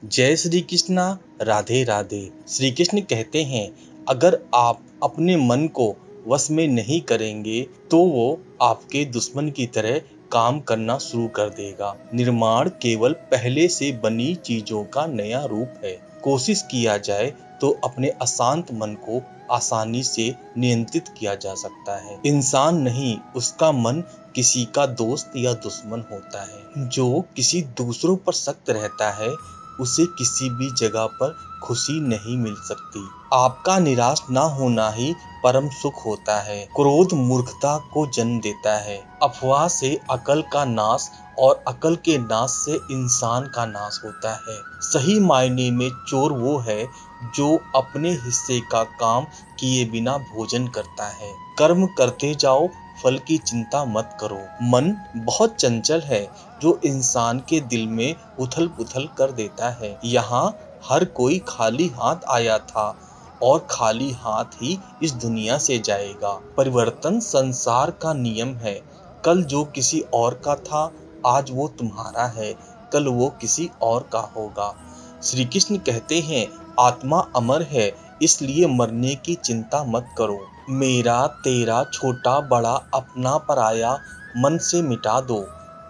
जय श्री कृष्णा। राधे राधे। श्री कृष्ण कहते हैं, अगर आप अपने मन को वश में नहीं करेंगे तो वो आपके दुश्मन की तरह काम करना शुरू कर देगा। निर्माण केवल पहले से बनी चीजों का नया रूप है। कोशिश किया जाए तो अपने अशांत मन को आसानी से नियंत्रित किया जा सकता है। इंसान नहीं, उसका मन किसी का दोस्त या दुश्मन होता है। जो किसी दूसरों पर सख्त रहता है उसे किसी भी जगह पर खुशी नहीं मिल सकती। आपका निराश ना होना ही परम सुख होता है। क्रोध मूर्खता को जन्म देता है। अफवाह से अकल का नाश और अकल के नाश से इंसान का नाश होता है। सही मायने में चोर वो है जो अपने हिस्से का काम किए बिना भोजन करता है। कर्म करते जाओ, फल की चिंता मत करो। मन बहुत चंचल है जो इंसान के दिल में उथल पुथल कर देता है। यहाँ हर कोई खाली हाथ आया था और खाली हाथ ही इस दुनिया से जाएगा। परिवर्तन संसार का नियम है। कल जो किसी और का था आज वो तुम्हारा है, कल वो किसी और का होगा। श्री कृष्ण कहते हैं, आत्मा अमर है, इसलिए मरने की चिंता मत करो। मेरा तेरा छोटा बड़ा अपना पराया मन से मिटा दो,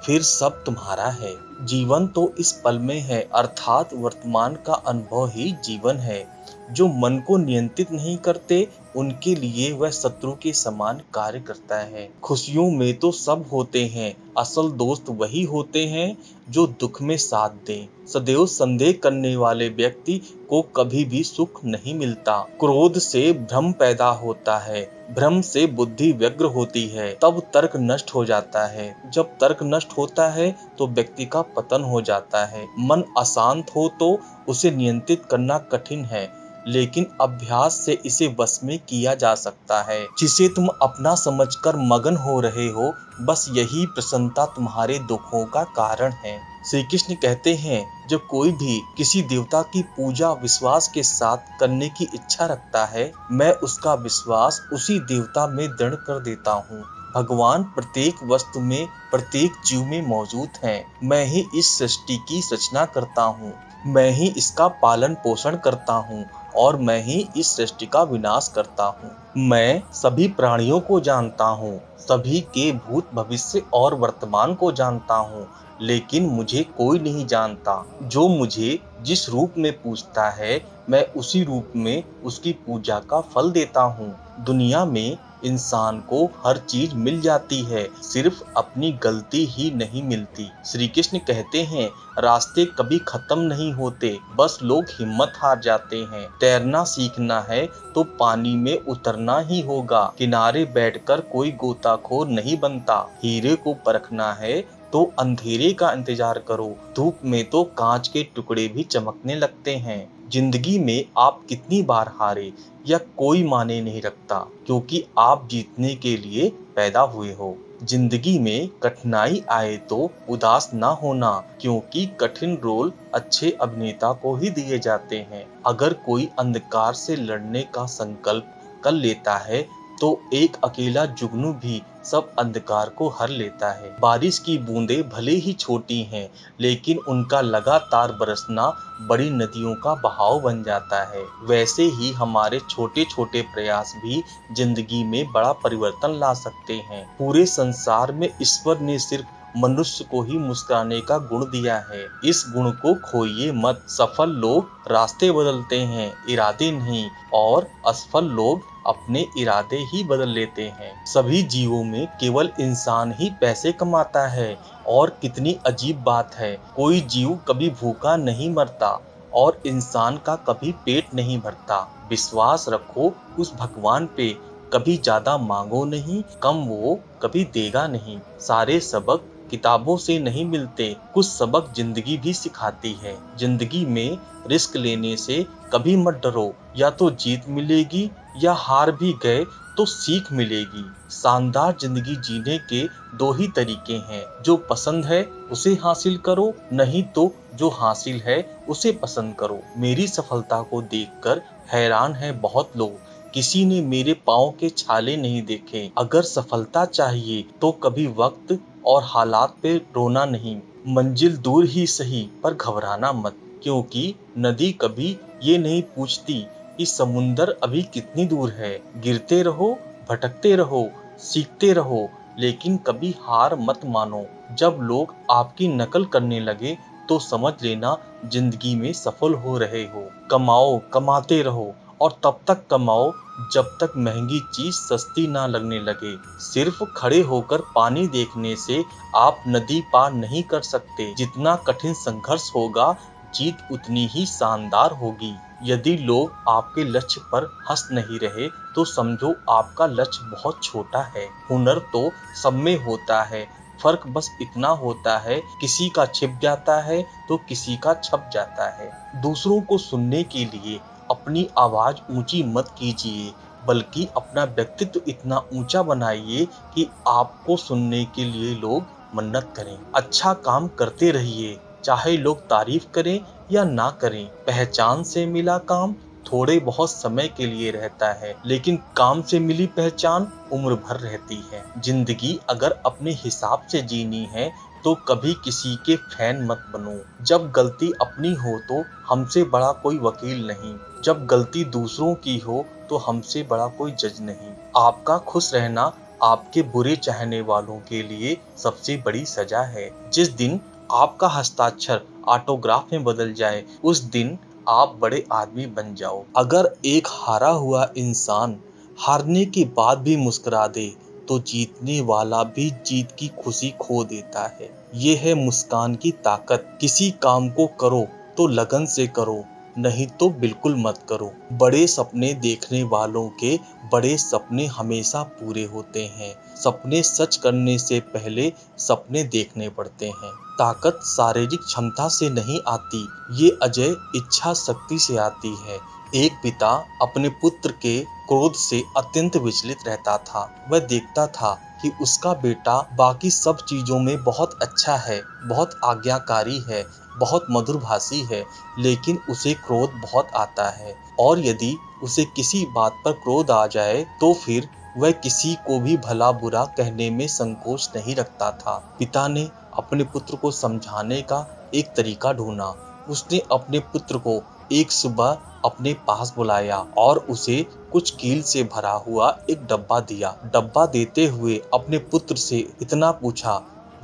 फिर सब तुम्हारा है। जीवन तो इस पल में है, अर्थात वर्तमान का अनुभव ही जीवन है। जो मन को नियंत्रित नहीं करते उनके लिए वह शत्रु के समान कार्य करता है। खुशियों में तो सब होते हैं, असल दोस्त वही होते हैं जो दुख में साथ दें। सदैव संदेह करने वाले व्यक्ति को कभी भी सुख नहीं मिलता। क्रोध से भ्रम पैदा होता है, भ्रम से बुद्धि व्यग्र होती है, तब तर्क नष्ट हो जाता है। जब तर्क नष्ट होता है तो व्यक्ति का पतन हो जाता है। मन अशांत हो तो उसे नियंत्रित करना कठिन है, लेकिन अभ्यास से इसे वश में किया जा सकता है। जिसे तुम अपना समझकर मगन हो रहे हो, बस यही प्रसन्नता तुम्हारे दुखों का कारण है। श्री कृष्ण कहते हैं, जब कोई भी किसी देवता की पूजा विश्वास के साथ करने की इच्छा रखता है, मैं उसका विश्वास उसी देवता में दृढ़ कर देता हूँ। भगवान प्रत्येक वस्तु में, प्रत्येक जीव में मौजूद हैं। मैं ही इस सृष्टि की रचना करता हूँ, मैं ही इसका पालन पोषण करता हूँ और मैं ही इस सृष्टि का विनाश करता हूँ। मैं सभी प्राणियों को जानता हूँ, सभी के भूत भविष्य और वर्तमान को जानता हूँ, लेकिन मुझे कोई नहीं जानता। जो मुझे जिस रूप में पूजता है, मैं उसी रूप में उसकी पूजा का फल देता हूँ। दुनिया में इंसान को हर चीज मिल जाती है, सिर्फ अपनी गलती ही नहीं मिलती। श्री कृष्ण कहते हैं, रास्ते कभी खत्म नहीं होते, बस लोग हिम्मत हार जाते हैं। तैरना सीखना है तो पानी में उतरना ही होगा। किनारे बैठकर कोई गोताखोर नहीं बनता। हीरे को परखना है तो अंधेरे का इंतजार करो। धूप में तो कांच के टुकड़े भी चमकने लगते हैं। जिंदगी में आप कितनी बार हारे यह कोई माने नहीं रखता, क्योंकि आप जीतने के लिए पैदा हुए हो। जिंदगी में कठिनाई आए तो उदास ना होना, क्योंकि कठिन रोल अच्छे अभिनेता को ही दिए जाते हैं। अगर कोई अंधकार से लड़ने का संकल्प कर लेता है तो एक अकेला जुगनू भी सब अंधकार को हर लेता है। बारिश की बूंदें भले ही छोटी हैं, लेकिन उनका लगातार बरसना बड़ी नदियों का बहाव बन जाता है। वैसे ही हमारे छोटे छोटे प्रयास भी जिंदगी में बड़ा परिवर्तन ला सकते हैं। पूरे संसार में ईश्वर ने सिर्फ मनुष्य को ही मुस्कुराने का गुण दिया है। इस गुण को खोइए मत। सफल लोग रास्ते बदलते हैं, इरादे नहीं, और असफल लोग अपने इरादे ही बदल लेते हैं। सभी जीवों में केवल इंसान ही पैसे कमाता है, और कितनी अजीब बात है, कोई जीव कभी भूखा नहीं मरता और इंसान का कभी पेट नहीं भरता। विश्वास रखो उस भगवान पे, कभी ज्यादा मांगो नहीं, कम वो कभी देगा नहीं। सारे सबक किताबों से नहीं मिलते, कुछ सबक जिंदगी भी सिखाती है। जिंदगी में रिस्क लेने से कभी मत डरो, या तो जीत मिलेगी या हार भी गए तो सीख मिलेगी। शानदार जिंदगी जीने के दो ही तरीके हैं, जो पसंद है उसे हासिल करो, नहीं तो जो हासिल है उसे पसंद करो। मेरी सफलता को देखकर हैरान है बहुत लोग, किसी ने मेरे पाँव के छाले नहीं देखे। अगर सफलता चाहिए तो कभी वक्त और हालात पे रोना नहीं। मंजिल दूर ही सही पर घबराना मत, क्योंकि नदी कभी ये नहीं पूछती कि समुंदर अभी कितनी दूर है। गिरते रहो, भटकते रहो, सीखते रहो, लेकिन कभी हार मत मानो। जब लोग आपकी नकल करने लगे तो समझ लेना जिंदगी में सफल हो रहे हो। कमाओ, कमाते रहो और तब तक कमाओ जब तक महंगी चीज सस्ती ना लगने लगे। सिर्फ खड़े होकर पानी देखने से आप नदी पार नहीं कर सकते। जितना कठिन संघर्ष होगा, जीत उतनी ही शानदार होगी। यदि लोग आपके लक्ष्य पर हंस नहीं रहे तो समझो आपका लक्ष्य बहुत छोटा है। हुनर तो सब में होता है, फर्क बस इतना होता है किसी का छिप जाता है तो किसी का छप जाता है। दूसरों को सुनने के लिए अपनी आवाज ऊंची मत कीजिए, बल्कि अपना व्यक्तित्व इतना ऊंचा बनाइए कि आपको सुनने के लिए लोग मन्नत करें। अच्छा काम करते रहिए, चाहे लोग तारीफ करें या ना करें। पहचान से मिला काम थोड़े बहुत समय के लिए रहता है, लेकिन काम से मिली पहचान उम्र भर रहती है। जिंदगी अगर अपने हिसाब से जीनी है तो कभी किसी के फैन मत बनो। जब गलती अपनी हो तो हमसे बड़ा कोई वकील नहीं, जब गलती दूसरों की हो तो हमसे बड़ा कोई जज नहीं। आपका खुश रहना आपके बुरे चाहने वालों के लिए सबसे बड़ी सजा है। जिस दिन आपका हस्ताक्षर ऑटोग्राफ में बदल जाए, उस दिन आप बड़े आदमी बन जाओ। अगर एक हारा हुआ इंसान हारने के बाद भी मुस्कुरा दे तो जीतने वाला भी जीत की खुशी खो देता है। ये है मुस्कान की ताकत। किसी काम को करो तो लगन से करो, नहीं तो बिल्कुल मत करो। बड़े सपने देखने वालों के बड़े सपने हमेशा पूरे होते हैं। सपने सच करने से पहले सपने देखने पड़ते हैं। ताकत शारीरिक क्षमता से नहीं आती, ये अजय इच्छा शक्ति से आती है। एक पिता अपने पुत्र के क्रोध से अत्यंत विचलित रहता था। वह देखता था कि उसका बेटा बाकी सब चीजों में बहुत अच्छा है, बहुत आज्ञाकारी है, बहुत मधुरभाषी है, लेकिन उसे क्रोध बहुत आता है। और यदि उसे किसी बात पर क्रोध आ जाए तो फिर वह किसी को भी भला बुरा कहने में संकोच नहीं रखता था। पिता ने अपने पुत्र को समझाने का एक तरीका ढूंढा। उसने अपने पुत्र को एक सुबह अपने पास बुलाया और उसे कुछ कील से भरा हुआ एक डब्बा दिया। डब्बा देते हुए अपने पुत्र से इतना पूछा,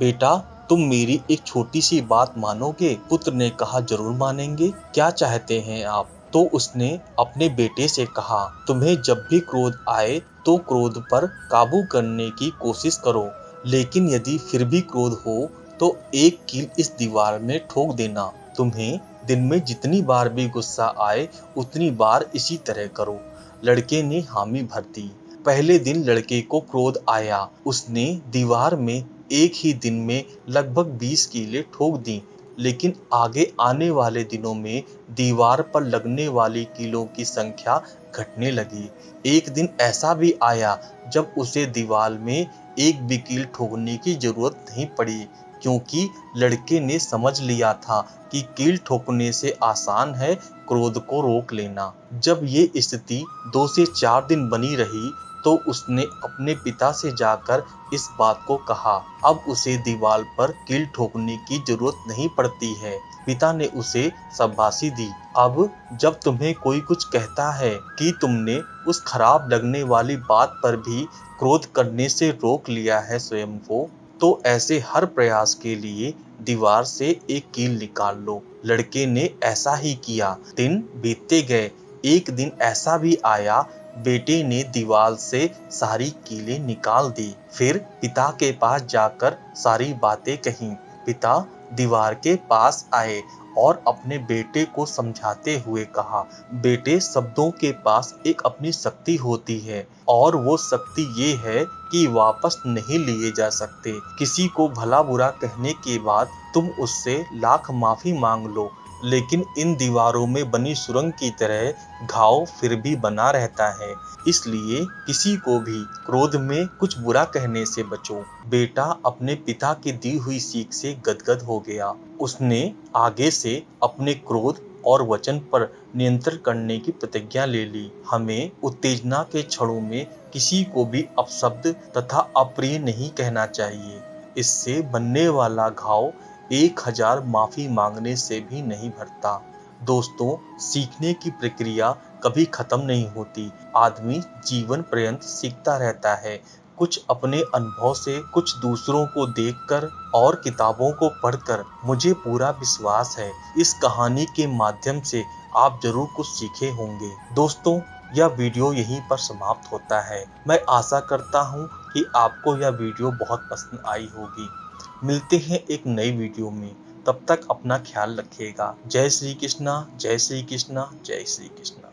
बेटा तुम मेरी एक छोटी सी बात मानोगे? पुत्र ने कहा, जरूर मानेंगे, क्या चाहते हैं आप? तो उसने अपने बेटे से कहा, तुम्हें जब भी क्रोध आए तो क्रोध पर काबू करने की कोशिश करो, लेकिन यदि फिर भी क्रोध हो तो एक कील इस दीवार में ठोक देना। तुम्हें दिन में जितनी बार भी गुस्सा आए उतनी बार इसी तरह करो। लड़के ने हामी भर दी। पहले दिन लड़के को क्रोध आया। उसने दीवार में एक ही दिन में लगभग 20 कीलें ठोक दी, लेकिन आगे आने वाले दिनों में दीवार पर लगने वाली कीलों की संख्या घटने लगी। एक दिन ऐसा भी आया जब उसे दीवार में एक भी कील ठोकने की जरूरत नहीं पड़ी, क्योंकि लड़के ने समझ लिया था कि कील ठोकने से आसान है क्रोध को रोक लेना। जब ये स्थिति 2 से 4 दिन बनी रही तो उसने अपने पिता से जाकर इस बात को कहा। अब उसे दीवार पर कील ठोकने की जरूरत नहीं पड़ती है। पिता ने उसे शाबाशी दी। अब जब तुम्हें कोई कुछ कहता है कि तुमने उस खराब लगने वाली बात पर भी क्रोध करने से रोक लिया है स्वयं को, तो ऐसे हर प्रयास के लिए दीवार से एक कील निकाल लो। लड़के ने ऐसा ही किया। दिन बीतते गए। एक दिन ऐसा भी आया, बेटे ने दीवार से सारी कीलें निकाल दी। फिर पिता के पास जाकर सारी बातें कहीं। पिता दीवार के पास आए और अपने बेटे को समझाते हुए कहा, बेटे शब्दों के पास एक अपनी शक्ति होती है और वो शक्ति ये है कि वापस नहीं लिए जा सकते। किसी को भला बुरा कहने के बाद तुम उससे लाख माफी मांग लो, लेकिन इन दीवारों में बनी सुरंग की तरह घाव फिर भी बना रहता है। इसलिए किसी को भी क्रोध में कुछ बुरा कहने से बचो। बेटा अपने पिता की दी हुई सीख से गदगद हो गया। उसने आगे से अपने क्रोध और वचन पर नियंत्रण करने की प्रतिज्ञा ले ली। हमें उत्तेजना के क्षणों में किसी को भी अपशब्द तथा अप्रिय नहीं कहना चाहिए। इससे बनने वाला घाव 1000 माफी मांगने से भी नहीं भरता। दोस्तों, सीखने की प्रक्रिया कभी खत्म नहीं होती। आदमी जीवन पर्यंत सीखता रहता है, कुछ अपने अनुभव से, कुछ दूसरों को देखकर और किताबों को पढ़कर। मुझे पूरा विश्वास है इस कहानी के माध्यम से आप जरूर कुछ सीखे होंगे। दोस्तों, यह वीडियो यहीं पर समाप्त होता है। मैं आशा करता हूँ कि आपको यह वीडियो बहुत पसंद आई होगी। मिलते हैं एक नई वीडियो में। तब तक अपना ख्याल रखिएगा। जय श्री कृष्णा, जय श्री कृष्णा, जय श्री कृष्णा।